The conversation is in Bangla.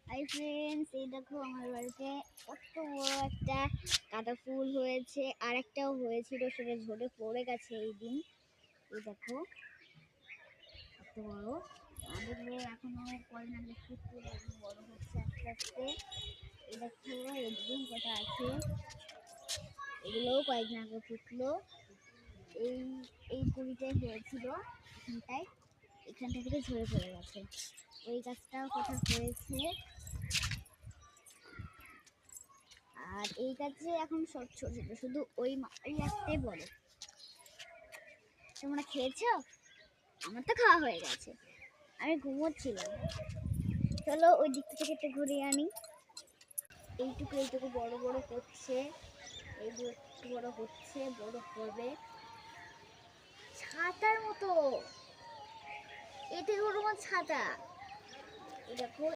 হাই ফ্রেন্ডস, এই দেখো আমার বাড়িতে কত বড় একটা গাঁদা ফুল হয়েছে, আর একটাও হয়েছিল, সেটা ঝরে পড়ে গেছে এই দিন। এই দেখো কত বড়। আমাদের এখনো কয়েক নাগে ফুল বড় হচ্ছে আস্তে আস্তে। এই দেখো এদিন কটা আছে, এগুলোও কয়েক নাগে ফুটলো। এই এই কুড়িটাই হয়েছিল এখানটায়, এখানটা থেকে ঝরে পড়ে গেছে। ওই গাছটাও কটা হয়েছে, আর এই গাছে এখন সব ছোট ছোট, শুধু ওই একটাই বড়। তোমরা খেয়েছো? আমার তো খাওয়া হয়ে গেছে, আমি ঘুমোচ্ছিলাম। চলো ওই দিক থেকে একটু ঘুরিয়ে আনি। এইটুকু এইটুকু বড় বড় করছে, এইগুলো একটু বড় হচ্ছে, বড় হবে ছাতার মতো। এটা হলো ছাতা। এই দেখো